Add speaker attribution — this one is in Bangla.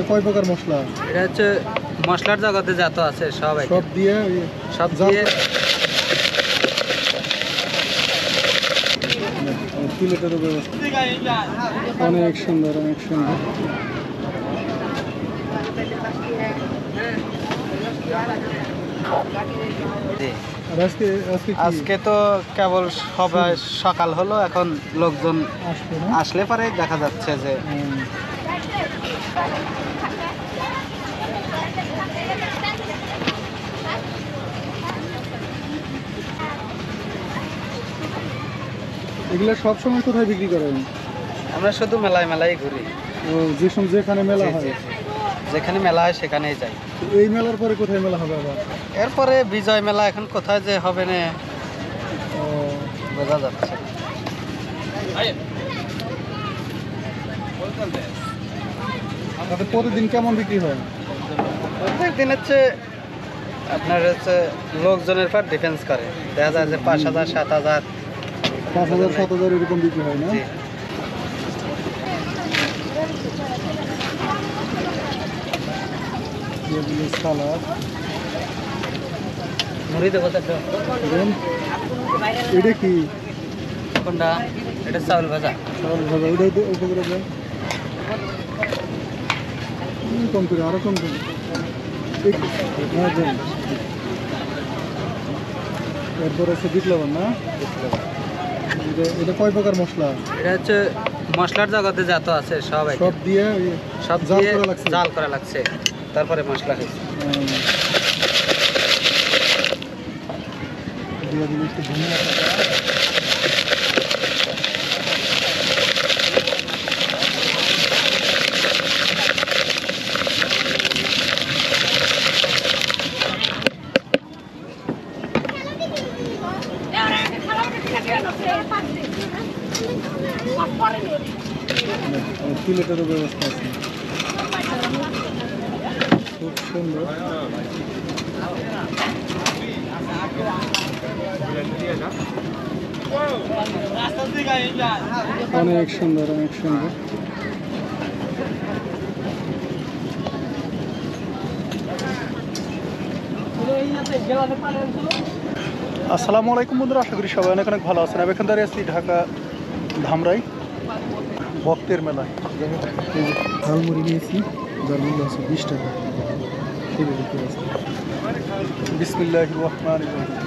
Speaker 1: কয় প্রকার মশলা?
Speaker 2: এটা হচ্ছে মশলার জগতে যত আছে সব
Speaker 1: সব দিয়ে
Speaker 2: সব দিয়ে
Speaker 1: প্লেটেরও ব্যবস্থা অনেক সুন্দর, অনেক সুন্দর।
Speaker 2: আজকে তো কেবল সবাই সকাল হলো, এখন লোকজন আসলে পরে দেখা যাচ্ছে যে
Speaker 1: এগুলো সব সময় কোথায় বিক্রি করেন?
Speaker 2: আমরা শুধু মেলায় মেলায় ঘুরি।
Speaker 1: যেখানে মেলা হয়,
Speaker 2: যেখানে মেলা হয় সেখানেই যাই।
Speaker 1: এই মেলার পরে কোথায় মেলা হবে আবার?
Speaker 2: এরপরে বিজয় মেলা, এখন কোথায় যে হবে না বোঝা যাচ্ছে।
Speaker 1: প্রতিদিন কেমন বিক্রি হয়?
Speaker 2: প্রত্যেকদিন হচ্ছে আপনার হচ্ছে লোকজনের পর ডিফেন্স করে, দেখা যায় যে 5,000 7,000
Speaker 1: 5,000 7,000 এরকম বিক্রি হয় না? সালাদ
Speaker 2: মুড়ি দেবো।
Speaker 1: এটা কি?
Speaker 2: কোনটা? এটা চাউল ভাজা।
Speaker 1: চাউল ভাজা, ওইটা কম করে, আরো কম করে। এরপর আছে বিট লবণ না? এটা কয় প্রকার মশলা?
Speaker 2: এটা হচ্ছে মশলার জগতে যত আছে সব
Speaker 1: দিয়ে
Speaker 2: জাল করা লাগছে, তারপরে মশলা হয়েছে।
Speaker 1: দিয়ে দিলে একটু ধনিয়া পাতা। প্লেটেরও ব্যবস্থা আছে, খুব সুন্দর। অনেক সুন্দর, অনেক সুন্দর। আসসালামু আলাইকুম বন্ধুরা, আশা করি সবাই অনেক অনেক ভালো আছেন। আমি এখন দাঁড়িয়ে আছি ঢাকা ধামরাই ভক্তের মেলায়। ঝালমুড়ি নিয়েছি, যার মূল্য আছে 20 টাকা। বিসমিল্লাহির রহমানির রহিম।